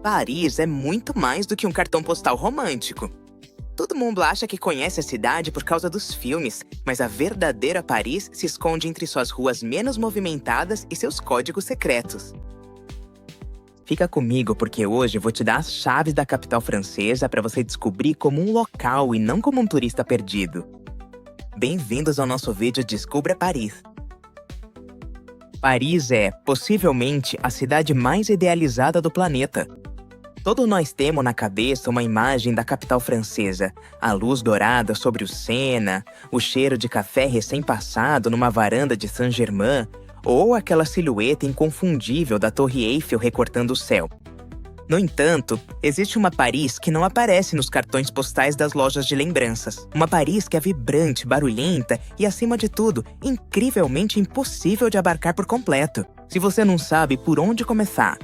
Paris é muito mais do que um cartão postal romântico. Todo mundo acha que conhece a cidade por causa dos filmes, mas a verdadeira Paris se esconde entre suas ruas menos movimentadas e seus códigos secretos. Fica comigo porque hoje eu vou te dar as chaves da capital francesa para você descobrir como um local e não como um turista perdido. Bem-vindos ao nosso vídeo Descubra Paris. Paris é, possivelmente, a cidade mais idealizada do planeta. Todos nós temos na cabeça uma imagem da capital francesa, a luz dourada sobre o Sena, o cheiro de café recém-passado numa varanda de Saint-Germain, ou aquela silhueta inconfundível da Torre Eiffel recortando o céu. No entanto, existe uma Paris que não aparece nos cartões postais das lojas de lembranças. Uma Paris que é vibrante, barulhenta e, acima de tudo, incrivelmente impossível de abarcar por completo. Se você não sabe por onde começar,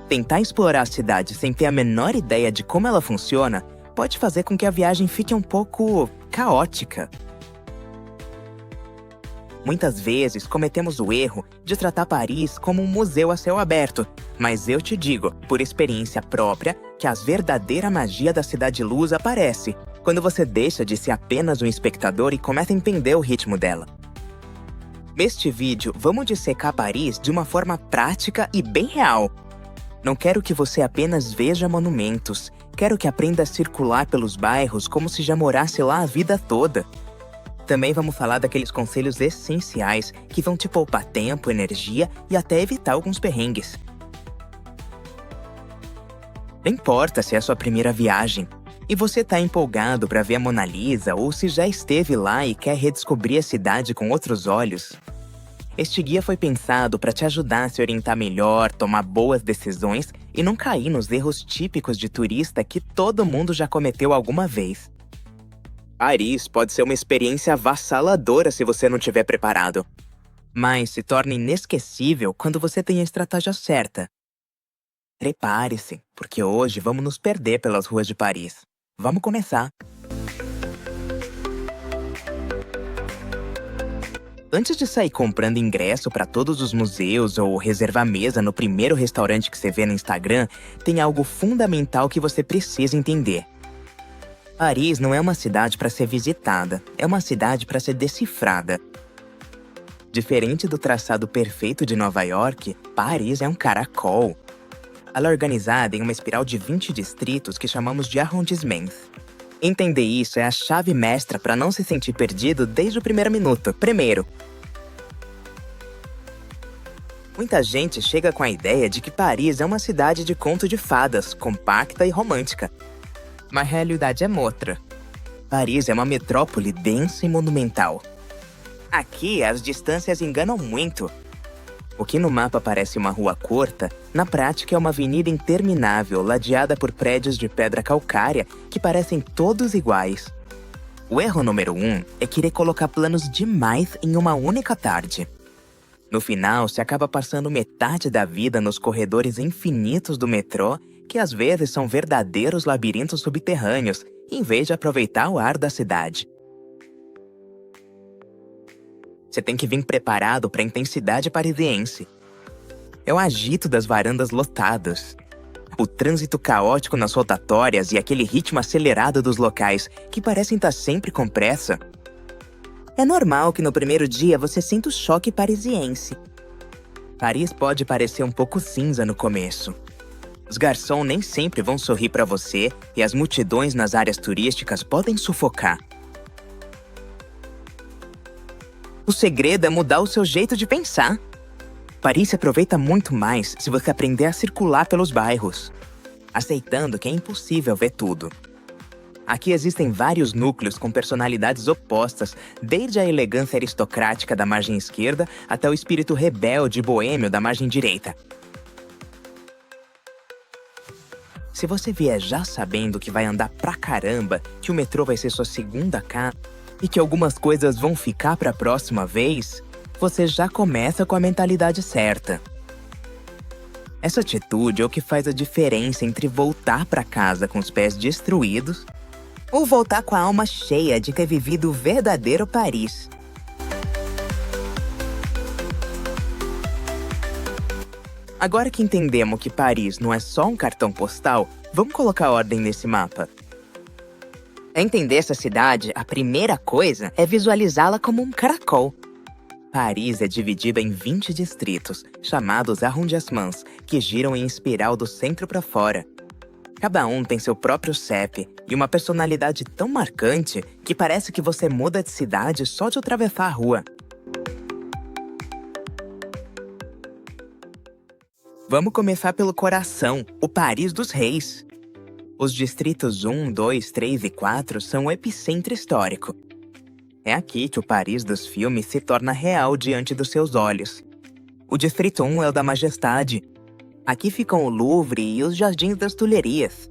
tentar explorar a cidade sem ter a menor ideia de como ela funciona pode fazer com que a viagem fique um pouco caótica. Muitas vezes cometemos o erro de tratar Paris como um museu a céu aberto, mas eu te digo, por experiência própria, que a verdadeira magia da Cidade Luz aparece quando você deixa de ser apenas um espectador e começa a entender o ritmo dela. Neste vídeo, vamos dissecar Paris de uma forma prática e bem real. Não quero que você apenas veja monumentos, quero que aprenda a circular pelos bairros como se já morasse lá a vida toda. Também vamos falar daqueles conselhos essenciais que vão te poupar tempo, energia e até evitar alguns perrengues. Não importa se é a sua primeira viagem e você tá empolgado para ver a Mona Lisa ou se já esteve lá e quer redescobrir a cidade com outros olhos. Este guia foi pensado para te ajudar a se orientar melhor, tomar boas decisões e não cair nos erros típicos de turista que todo mundo já cometeu alguma vez. Paris pode ser uma experiência avassaladora se você não estiver preparado, mas se torna inesquecível quando você tem a estratégia certa. Prepare-se, porque hoje vamos nos perder pelas ruas de Paris. Vamos começar! Antes de sair comprando ingresso para todos os museus ou reservar mesa no primeiro restaurante que você vê no Instagram, tem algo fundamental que você precisa entender. Paris não é uma cidade para ser visitada, é uma cidade para ser decifrada. Diferente do traçado perfeito de Nova York, Paris é um caracol. Ela é organizada em uma espiral de 20 distritos que chamamos de arrondissements. Entender isso é a chave mestra para não se sentir perdido desde o primeiro minuto. Primeiro, muita gente chega com a ideia de que Paris é uma cidade de conto de fadas, compacta e romântica. Mas a realidade é outra. Paris é uma metrópole densa e monumental. Aqui, as distâncias enganam muito. O que no mapa parece uma rua curta, na prática é uma avenida interminável, ladeada por prédios de pedra calcária que parecem todos iguais. O erro número 1 é querer colocar planos demais em uma única tarde. No final, se acaba passando metade da vida nos corredores infinitos do metrô, que às vezes são verdadeiros labirintos subterrâneos, em vez de aproveitar o ar da cidade. Você tem que vir preparado para a intensidade parisiense. É o agito das varandas lotadas, o trânsito caótico nas rotatórias e aquele ritmo acelerado dos locais, que parecem estar sempre com pressa. É normal que no primeiro dia você sinta o choque parisiense. Paris pode parecer um pouco cinza no começo. Os garçons nem sempre vão sorrir para você e as multidões nas áreas turísticas podem sufocar. O segredo é mudar o seu jeito de pensar. Paris se aproveita muito mais se você aprender a circular pelos bairros, aceitando que é impossível ver tudo. Aqui existem vários núcleos com personalidades opostas, desde a elegância aristocrática da margem esquerda até o espírito rebelde e boêmio da margem direita. Se você vier já sabendo que vai andar pra caramba, que o metrô vai ser sua segunda casa e que algumas coisas vão ficar pra próxima vez, você já começa com a mentalidade certa. Essa atitude é o que faz a diferença entre voltar pra casa com os pés destruídos ou voltar com a alma cheia de ter vivido o verdadeiro Paris. Agora que entendemos que Paris não é só um cartão postal, vamos colocar ordem nesse mapa. Para entender essa cidade, a primeira coisa é visualizá-la como um caracol. Paris é dividida em 20 distritos, chamados arrondissements, que giram em espiral do centro para fora. Cada um tem seu próprio CEP e uma personalidade tão marcante que parece que você muda de cidade só de atravessar a rua. Vamos começar pelo coração, o Paris dos Reis. Os distritos 1, 2, 3 e 4 são o epicentro histórico. É aqui que o Paris dos filmes se torna real diante dos seus olhos. O distrito 1 é o da Majestade. Aqui ficam o Louvre e os Jardins das Tulherias.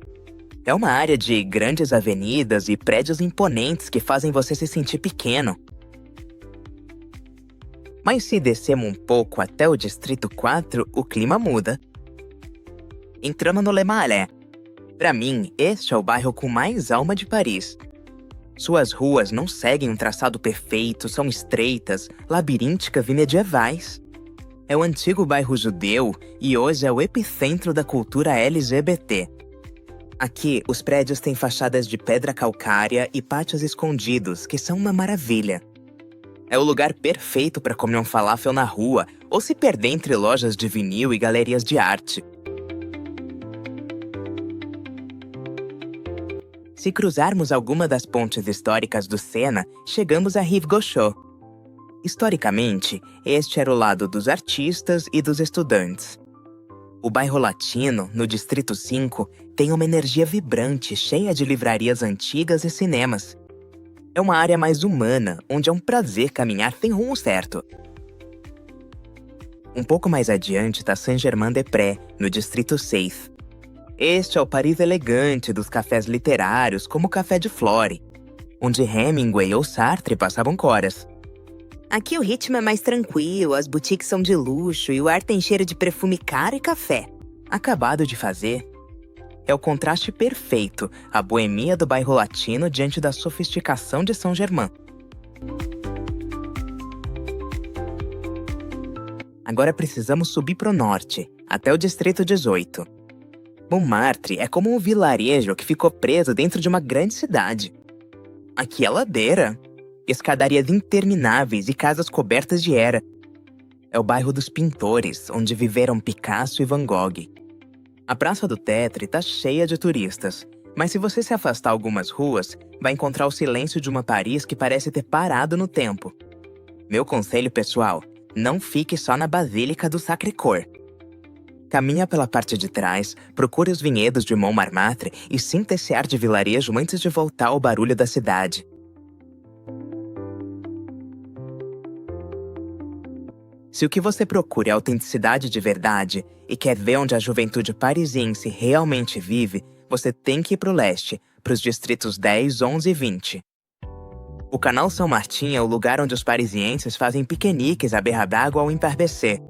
É uma área de grandes avenidas e prédios imponentes que fazem você se sentir pequeno. Mas se descemos um pouco até o distrito 4, o clima muda. Entramos no Le Marais. Para mim, este é o bairro com mais alma de Paris. Suas ruas não seguem um traçado perfeito, são estreitas, labirínticas e medievais. É o antigo bairro judeu e hoje é o epicentro da cultura LGBT. Aqui, os prédios têm fachadas de pedra calcária e pátios escondidos, que são uma maravilha. É o lugar perfeito para comer um falafel na rua ou se perder entre lojas de vinil e galerias de arte. Se cruzarmos alguma das pontes históricas do Sena, chegamos a Rive Gauchot. Historicamente, este era o lado dos artistas e dos estudantes. O bairro Latino, no Distrito 5, tem uma energia vibrante, cheia de livrarias antigas e cinemas. É uma área mais humana, onde é um prazer caminhar sem rumo certo. Um pouco mais adiante está Saint-Germain-des-Prés, no Distrito 6. Este é o Paris elegante dos cafés literários, como o Café de Flore, onde Hemingway ou Sartre passavam coras. Aqui o ritmo é mais tranquilo, as boutiques são de luxo e o ar tem cheiro de perfume caro e café. Acabado de fazer. É o contraste perfeito, a boemia do bairro latino diante da sofisticação de Saint-Germain. Agora precisamos subir para o norte, até o Distrito 18. Montmartre é como um vilarejo que ficou preso dentro de uma grande cidade. Aqui é ladeira, escadarias intermináveis e casas cobertas de era. É o bairro dos pintores, onde viveram Picasso e Van Gogh. A Praça do Tetre está cheia de turistas, mas se você se afastar algumas ruas, vai encontrar o silêncio de uma Paris que parece ter parado no tempo. Meu conselho pessoal, não fique só na Basílica do Sacré-Cœur. Caminha pela parte de trás, procure os vinhedos de Montmartre e sinta esse ar de vilarejo antes de voltar ao barulho da cidade. Se o que você procura é autenticidade de verdade e quer ver onde a juventude parisiense realmente vive, você tem que ir para o leste, para os distritos 10, 11 e 20. O Canal São Martin é o lugar onde os parisienses fazem piqueniques à beira d'água ao entardecer.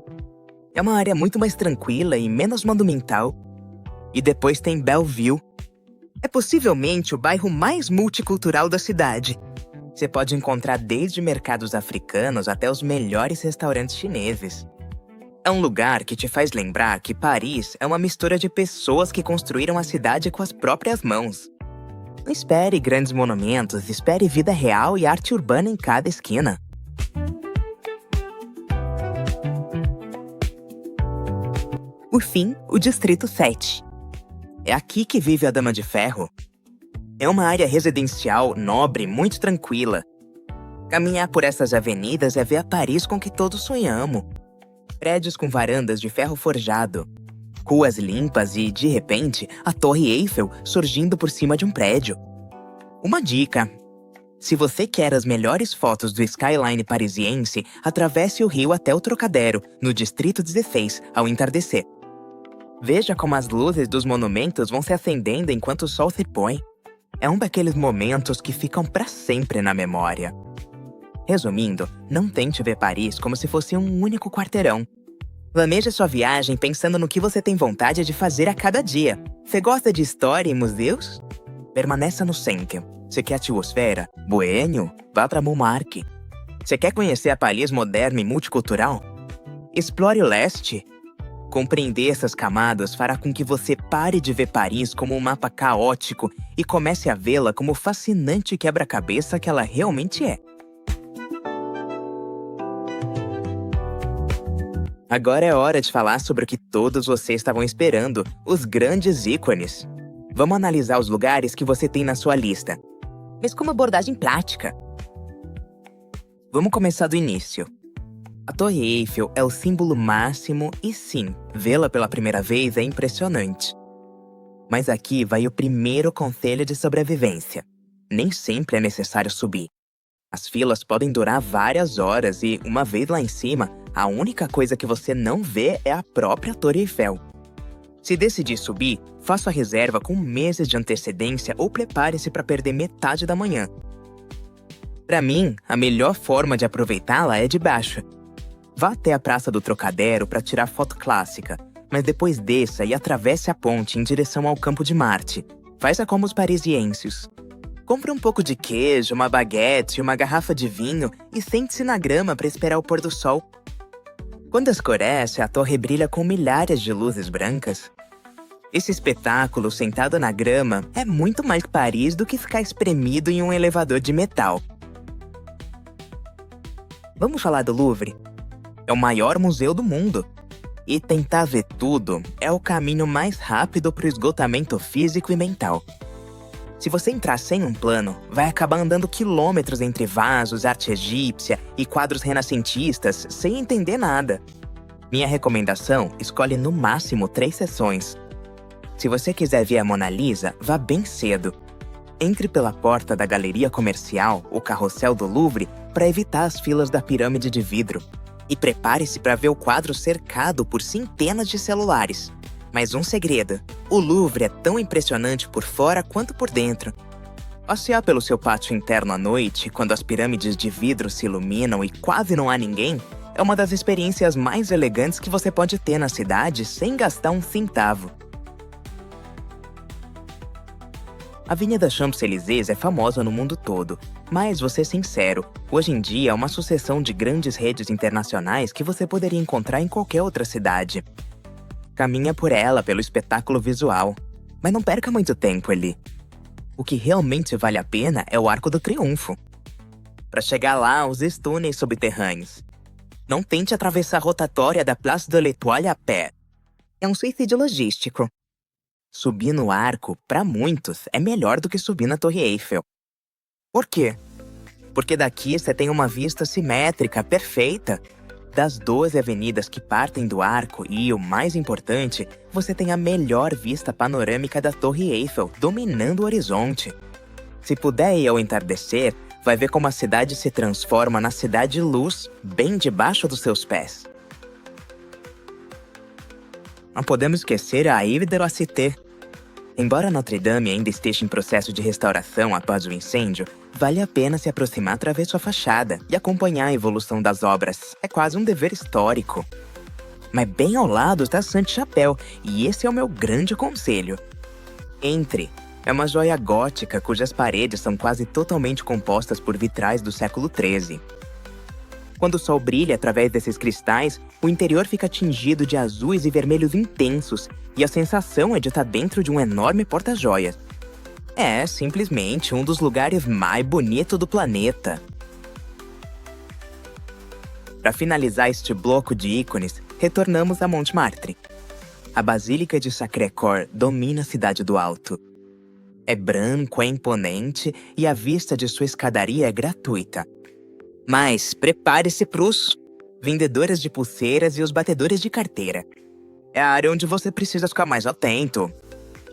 É uma área muito mais tranquila e menos monumental. E depois tem Belleville. É possivelmente o bairro mais multicultural da cidade. Você pode encontrar desde mercados africanos até os melhores restaurantes chineses. É um lugar que te faz lembrar que Paris é uma mistura de pessoas que construíram a cidade com as próprias mãos. Não espere grandes monumentos, espere vida real e arte urbana em cada esquina. Por fim, o Distrito 7. É aqui que vive a Dama de Ferro. É uma área residencial, nobre, muito tranquila. Caminhar por essas avenidas é ver a Paris com que todos sonhamos. Prédios com varandas de ferro forjado. Ruas limpas e, de repente, a Torre Eiffel surgindo por cima de um prédio. Uma dica. Se você quer as melhores fotos do skyline parisiense, atravesse o rio até o Trocadero, no Distrito 16, ao entardecer. Veja como as luzes dos monumentos vão se acendendo enquanto o sol se põe. É um daqueles momentos que ficam para sempre na memória. Resumindo, não tente ver Paris como se fosse um único quarteirão. Planeje sua viagem pensando no que você tem vontade de fazer a cada dia. Você gosta de história e museus? Permaneça no centro. Você quer atmosfera? Boêmio? Vá para Montmartre. Você quer conhecer a Paris moderna e multicultural? Explore o leste. Compreender essas camadas fará com que você pare de ver Paris como um mapa caótico e comece a vê-la como o fascinante quebra-cabeça que ela realmente é. Agora é hora de falar sobre o que todos vocês estavam esperando, os grandes ícones. Vamos analisar os lugares que você tem na sua lista, mas com uma abordagem prática. Vamos começar do início. A Torre Eiffel é o símbolo máximo e sim, vê-la pela primeira vez é impressionante. Mas aqui vai o primeiro conselho de sobrevivência. Nem sempre é necessário subir. As filas podem durar várias horas e, uma vez lá em cima, a única coisa que você não vê é a própria Torre Eiffel. Se decidir subir, faça a reserva com meses de antecedência ou prepare-se para perder metade da manhã. Para mim, a melhor forma de aproveitá-la é de baixo. Vá até a Praça do Trocadero para tirar foto clássica, mas depois desça e atravesse a ponte em direção ao Campo de Marte. Faça como os parisienses. Compre um pouco de queijo, uma baguete e uma garrafa de vinho e sente-se na grama para esperar o pôr do sol. Quando escurece, a torre brilha com milhares de luzes brancas. Esse espetáculo sentado na grama é muito mais Paris do que ficar espremido em um elevador de metal. Vamos falar do Louvre? É o maior museu do mundo. E tentar ver tudo é o caminho mais rápido para o esgotamento físico e mental. Se você entrar sem um plano, vai acabar andando quilômetros entre vasos, arte egípcia e quadros renascentistas sem entender nada. Minha recomendação, escolhe no máximo 3 sessões. Se você quiser ver a Mona Lisa, vá bem cedo. Entre pela porta da galeria comercial, o carrossel do Louvre, para evitar as filas da pirâmide de vidro. E prepare-se para ver o quadro cercado por centenas de celulares. Mas um segredo, o Louvre é tão impressionante por fora quanto por dentro. Passear pelo seu pátio interno à noite, quando as pirâmides de vidro se iluminam e quase não há ninguém, é uma das experiências mais elegantes que você pode ter na cidade sem gastar um centavo. A Avenida Champs-Élysées é famosa no mundo todo, mas, vou ser sincero, hoje em dia é uma sucessão de grandes redes internacionais que você poderia encontrar em qualquer outra cidade. Caminha por ela pelo espetáculo visual, mas não perca muito tempo ali. O que realmente vale a pena é o Arco do Triunfo. Para chegar lá, use túneis subterrâneos. Não tente atravessar a rotatória da Place de l'Étoile a pé. É um suicídio logístico. Subir no arco, para muitos, é melhor do que subir na Torre Eiffel. Por quê? Porque daqui você tem uma vista simétrica, perfeita. Das 12 avenidas que partem do arco e, o mais importante, você tem a melhor vista panorâmica da Torre Eiffel, dominando o horizonte. Se puder ir ao entardecer, vai ver como a cidade se transforma na cidade-luz, bem debaixo dos seus pés. Não podemos esquecer a Ile de la Cité. Embora Notre Dame ainda esteja em processo de restauração após o incêndio, vale a pena se aproximar através sua fachada e acompanhar a evolução das obras. É quase um dever histórico. Mas bem ao lado está Sainte-Chapelle, e esse é o meu grande conselho. Entre. É uma joia gótica cujas paredes são quase totalmente compostas por vitrais do século XIII. Quando o sol brilha através desses cristais, o interior fica tingido de azuis e vermelhos intensos, e a sensação é de estar dentro de um enorme porta-joias. É simplesmente um dos lugares mais bonitos do planeta. Para finalizar este bloco de ícones, retornamos a Montmartre. A Basílica de Sacré-Cœur domina a cidade do alto. É branco, é imponente e a vista de sua escadaria é gratuita. Mas prepare-se para os vendedores de pulseiras e os batedores de carteira. É a área onde você precisa ficar mais atento.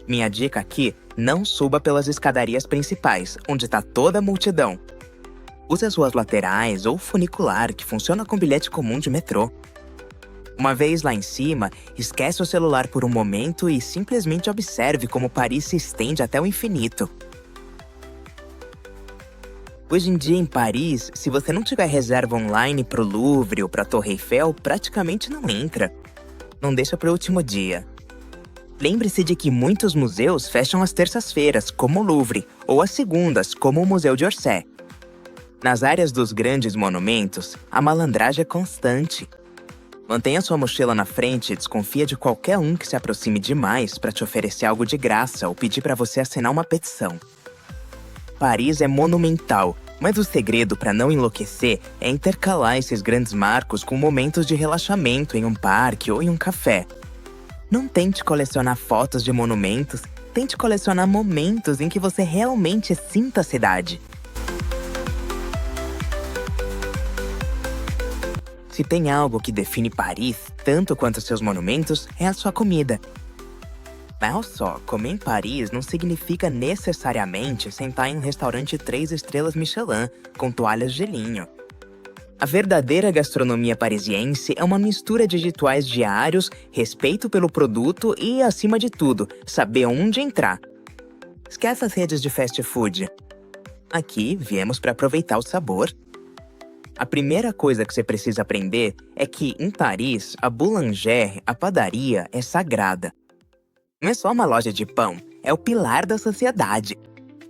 Minha dica aqui, não suba pelas escadarias principais, onde está toda a multidão. Use as ruas laterais ou funicular, que funciona com bilhete comum de metrô. Uma vez lá em cima, esquece o celular por um momento e simplesmente observe como Paris se estende até o infinito. Hoje em dia, em Paris, se você não tiver reserva online pro Louvre ou pra Torre Eiffel, praticamente não entra. Não deixa pro último dia. Lembre-se de que muitos museus fecham às terças-feiras, como o Louvre, ou às segundas, como o Museu de Orsay. Nas áreas dos grandes monumentos, a malandragem é constante. Mantenha sua mochila na frente e desconfia de qualquer um que se aproxime demais para te oferecer algo de graça ou pedir para você assinar uma petição. Paris é monumental, mas o segredo para não enlouquecer é intercalar esses grandes marcos com momentos de relaxamento em um parque ou em um café. Não tente colecionar fotos de monumentos, tente colecionar momentos em que você realmente sinta a cidade. Se tem algo que define Paris, tanto quanto seus monumentos, é a sua comida. Mas só, comer em Paris não significa necessariamente sentar em um restaurante 3 estrelas Michelin, com toalhas de linho. A verdadeira gastronomia parisiense é uma mistura de rituais diários, respeito pelo produto e, acima de tudo, saber onde entrar. Esquece as redes de fast food. Aqui viemos para aproveitar o sabor. A primeira coisa que você precisa aprender é que, em Paris, a boulangère, a padaria, é sagrada. Não é só uma loja de pão, é o pilar da sociedade.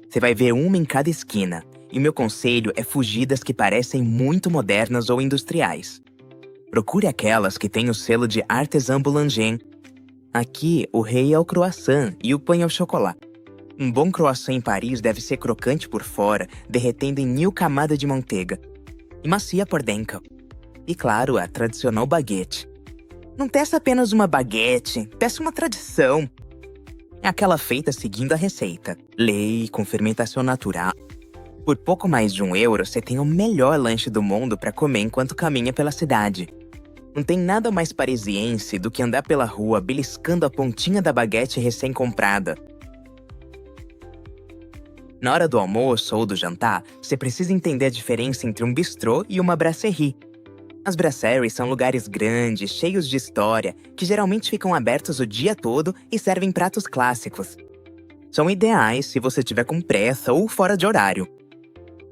Você vai ver uma em cada esquina, e meu conselho é fugir das que parecem muito modernas ou industriais. Procure aquelas que têm o selo de Artisan Boulanger. Aqui, o rei é o croissant e o pão é o chocolate. Um bom croissant em Paris deve ser crocante por fora, derretendo em 1000 camadas de manteiga. E macia por dentro. E claro, a tradicional baguete. Não peça apenas uma baguete, peça uma tradição. É aquela feita seguindo a receita. Lei, com fermentação natural. Por pouco mais de €1, você tem o melhor lanche do mundo para comer enquanto caminha pela cidade. Não tem nada mais parisiense do que andar pela rua beliscando a pontinha da baguete recém-comprada. Na hora do almoço ou do jantar, você precisa entender a diferença entre um bistrô e uma brasserie. As brasseries são lugares grandes, cheios de história, que geralmente ficam abertos o dia todo e servem pratos clássicos. São ideais se você estiver com pressa ou fora de horário.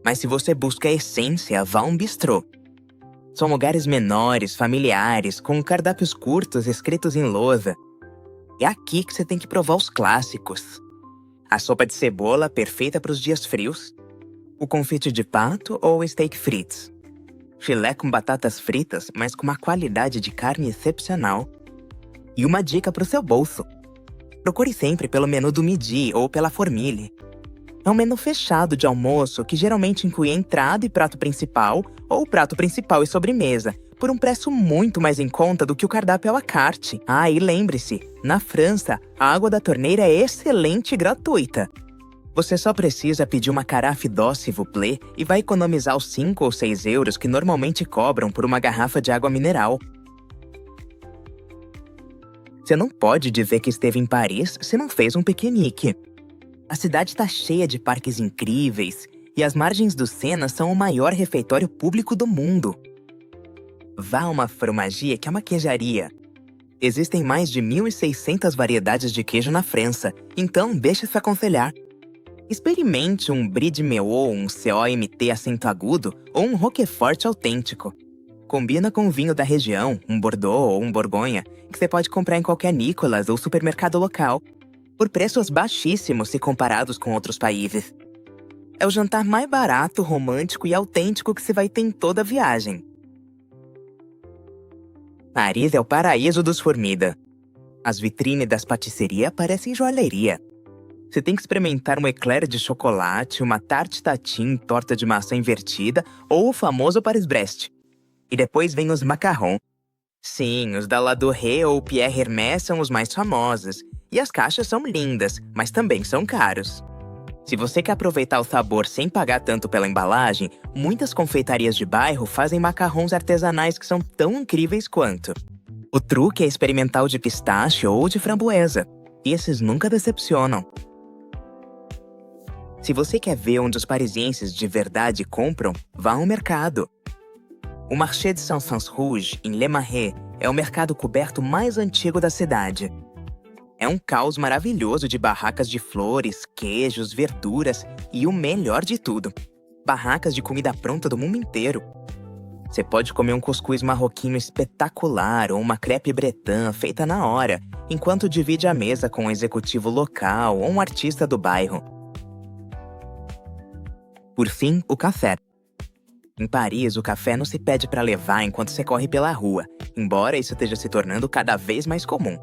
Mas se você busca a essência, vá a um bistrô. São lugares menores, familiares, com cardápios curtos escritos em lousa. É aqui que você tem que provar os clássicos. A sopa de cebola perfeita para os dias frios, o confite de pato ou steak frites, filé com batatas fritas, mas com uma qualidade de carne excepcional. E uma dica para o seu bolso. Procure sempre pelo menu do midi ou pela formille. É um menu fechado de almoço que geralmente inclui entrada e prato principal, ou prato principal e sobremesa, por um preço muito mais em conta do que o cardápio à la carte. Ah, e lembre-se, na França, a água da torneira é excelente e gratuita. Você só precisa pedir uma carafe d'eau s'il vous plaît e vai economizar os 5 ou 6 euros que normalmente cobram por uma garrafa de água mineral. Você não pode dizer que esteve em Paris se não fez um piquenique. A cidade está cheia de parques incríveis e as margens do Sena são o maior refeitório público do mundo. Vá a uma fromagia, que é uma queijaria. Existem mais de 1.600 variedades de queijo na França, então deixe-se aconselhar. Experimente um Brie de Meaux, um COMT acento agudo ou um Roquefort autêntico. Combina com vinho da região, um Bordeaux ou um Borgonha, que você pode comprar em qualquer Nicolas ou supermercado local, por preços baixíssimos se comparados com outros países. É o jantar mais barato, romântico e autêntico que você vai ter em toda a viagem. Paris é o paraíso dos formidas. As vitrines das patisserias parecem joalheria. Você tem que experimentar um eclair de chocolate, uma tarte tatin, torta de maçã invertida ou o famoso Paris-Brest. E depois vem os macarrons. Sim, os da Ladurée ou Pierre Hermé são os mais famosos. E as caixas são lindas, mas também são caros. Se você quer aproveitar o sabor sem pagar tanto pela embalagem, muitas confeitarias de bairro fazem macarrons artesanais que são tão incríveis quanto. O truque é experimentar o de pistache ou de framboesa. E esses nunca decepcionam. Se você quer ver onde os parisienses de verdade compram, vá ao mercado. O Marché de Saint-Saëns-Rouge, em Le Marais, é o mercado coberto mais antigo da cidade. É um caos maravilhoso de barracas de flores, queijos, verduras e o melhor de tudo, barracas de comida pronta do mundo inteiro. Você pode comer um cuscuz marroquino espetacular ou uma crêpe bretã feita na hora, enquanto divide a mesa com um executivo local ou um artista do bairro. Por fim, o café. Em Paris, o café não se pede para levar enquanto você corre pela rua, embora isso esteja se tornando cada vez mais comum.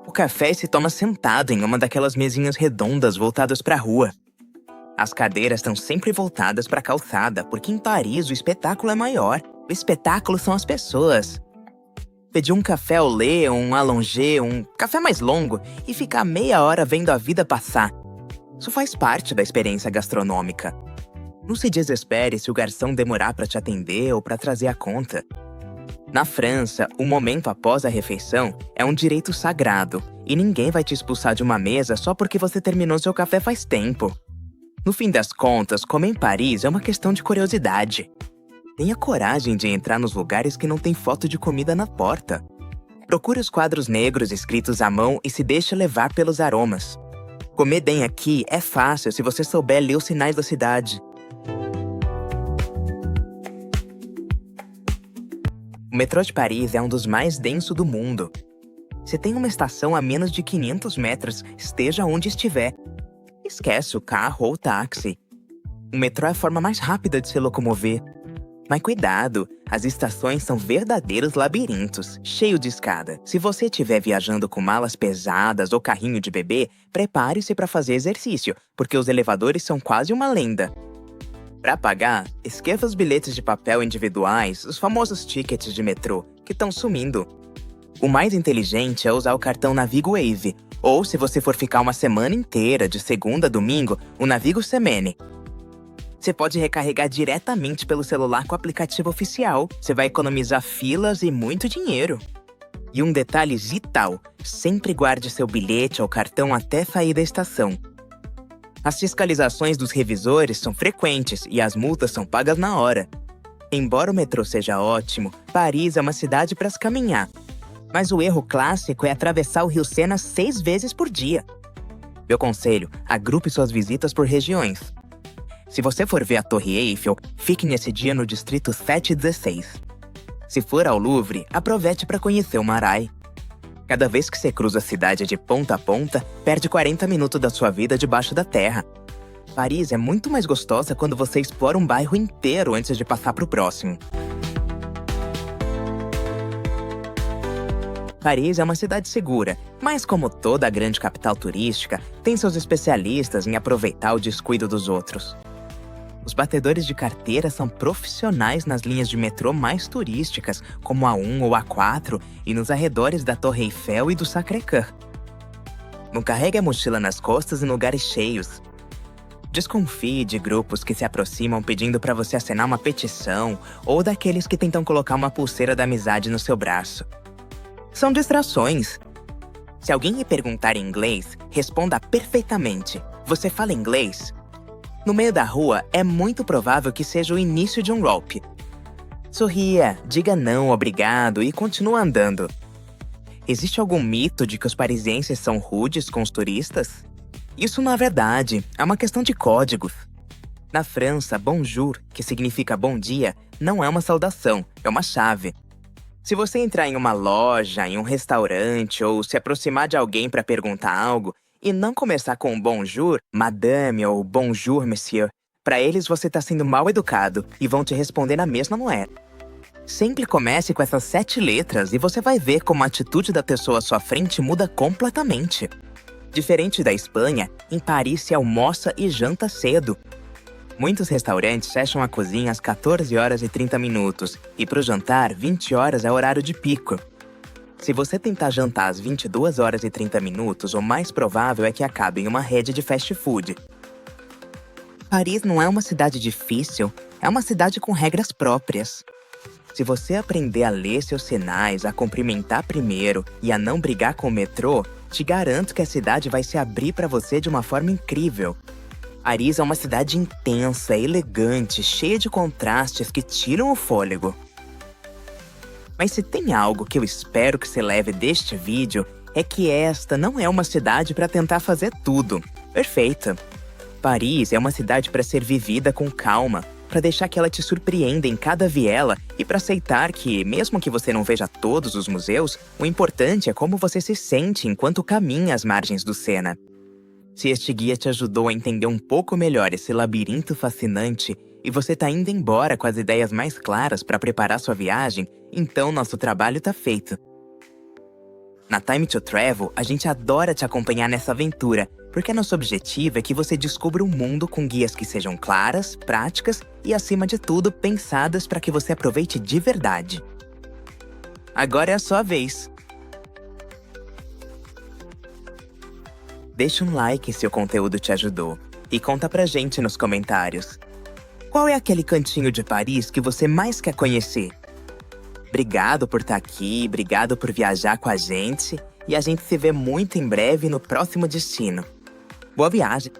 O café se toma sentado em uma daquelas mesinhas redondas voltadas para a rua. As cadeiras estão sempre voltadas para a calçada, porque em Paris o espetáculo é maior. O espetáculo são as pessoas. Pedir um café au lait, um allongé, um café mais longo e ficar meia hora vendo a vida passar. Isso faz parte da experiência gastronômica. Não se desespere se o garçom demorar para te atender ou para trazer a conta. Na França, o momento após a refeição é um direito sagrado e ninguém vai te expulsar de uma mesa só porque você terminou seu café faz tempo. No fim das contas, comer em Paris é uma questão de curiosidade. Tenha coragem de entrar nos lugares que não tem foto de comida na porta. Procure os quadros negros escritos à mão e se deixe levar pelos aromas. Comer bem aqui é fácil se você souber ler os sinais da cidade. O metrô de Paris é um dos mais densos do mundo. Se tem uma estação a menos de 500 metros, esteja onde estiver. Esquece o carro ou o táxi. O metrô é a forma mais rápida de se locomover. Mas cuidado, as estações são verdadeiros labirintos, cheios de escada. Se você estiver viajando com malas pesadas ou carrinho de bebê, prepare-se para fazer exercício, porque os elevadores são quase uma lenda. Para pagar, esqueça os bilhetes de papel individuais, os famosos tickets de metrô, que estão sumindo. O mais inteligente é usar o cartão Navigo Wave, ou se você for ficar uma semana inteira, de segunda a domingo, o Navigo Semaine. Você pode recarregar diretamente pelo celular com o aplicativo oficial. Você vai economizar filas e muito dinheiro. E um detalhe vital, sempre guarde seu bilhete ou cartão até sair da estação. As fiscalizações dos revisores são frequentes e as multas são pagas na hora. Embora o metrô seja ótimo, Paris é uma cidade para se caminhar. Mas o erro clássico é atravessar o Rio Sena 6 vezes por dia. Meu conselho, agrupe suas visitas por regiões. Se você for ver a Torre Eiffel, fique nesse dia no distrito 7 e 16. Se for ao Louvre, aproveite para conhecer o Marais. Cada vez que você cruza a cidade de ponta a ponta, perde 40 minutos da sua vida debaixo da terra. Paris é muito mais gostosa quando você explora um bairro inteiro antes de passar para o próximo. Paris é uma cidade segura, mas como toda grande capital turística, tem seus especialistas em aproveitar o descuido dos outros. Os batedores de carteira são profissionais nas linhas de metrô mais turísticas, como a 1 ou a 4, e nos arredores da Torre Eiffel e do Sacré-Cœur. Não carregue a mochila nas costas em lugares cheios. Desconfie de grupos que se aproximam pedindo para você assinar uma petição ou daqueles que tentam colocar uma pulseira da amizade no seu braço. São distrações. Se alguém lhe perguntar em inglês, responda perfeitamente. Você fala inglês? No meio da rua, é muito provável que seja o início de um golpe. Sorria, diga não, obrigado e continue andando. Existe algum mito de que os parisienses são rudes com os turistas? Isso não é verdade, é uma questão de códigos. Na França, bonjour, que significa bom dia, não é uma saudação, é uma chave. Se você entrar em uma loja, em um restaurante ou se aproximar de alguém para perguntar algo, e não começar com bonjour, madame ou bonjour, monsieur. Para eles você está sendo mal educado e vão te responder na mesma moeda. Sempre comece com essas 7 letras e você vai ver como a atitude da pessoa à sua frente muda completamente. Diferente da Espanha, em Paris se almoça e janta cedo. Muitos restaurantes fecham a cozinha às 14 horas e 30 minutos e para o jantar, 20 horas é horário de pico. Se você tentar jantar às 22 horas e 30 minutos, o mais provável é que acabe em uma rede de fast food. Paris não é uma cidade difícil, é uma cidade com regras próprias. Se você aprender a ler seus sinais, a cumprimentar primeiro e a não brigar com o metrô, te garanto que a cidade vai se abrir para você de uma forma incrível. Paris é uma cidade intensa, elegante, cheia de contrastes que tiram o fôlego. Mas se tem algo que eu espero que você leve deste vídeo, é que esta não é uma cidade para tentar fazer tudo. Perfeita. Paris é uma cidade para ser vivida com calma, para deixar que ela te surpreenda em cada viela e para aceitar que, mesmo que você não veja todos os museus, o importante é como você se sente enquanto caminha às margens do Sena. Se este guia te ajudou a entender um pouco melhor esse labirinto fascinante, e você tá indo embora com as ideias mais claras para preparar sua viagem, então nosso trabalho tá feito. Na Time to Travel, a gente adora te acompanhar nessa aventura, porque nosso objetivo é que você descubra um mundo com guias que sejam claras, práticas e, acima de tudo, pensadas para que você aproveite de verdade. Agora é a sua vez. Deixa um like se o conteúdo te ajudou e conta pra gente nos comentários. Qual é aquele cantinho de Paris que você mais quer conhecer? Obrigado por estar aqui, obrigado por viajar com a gente e a gente se vê muito em breve no próximo destino. Boa viagem!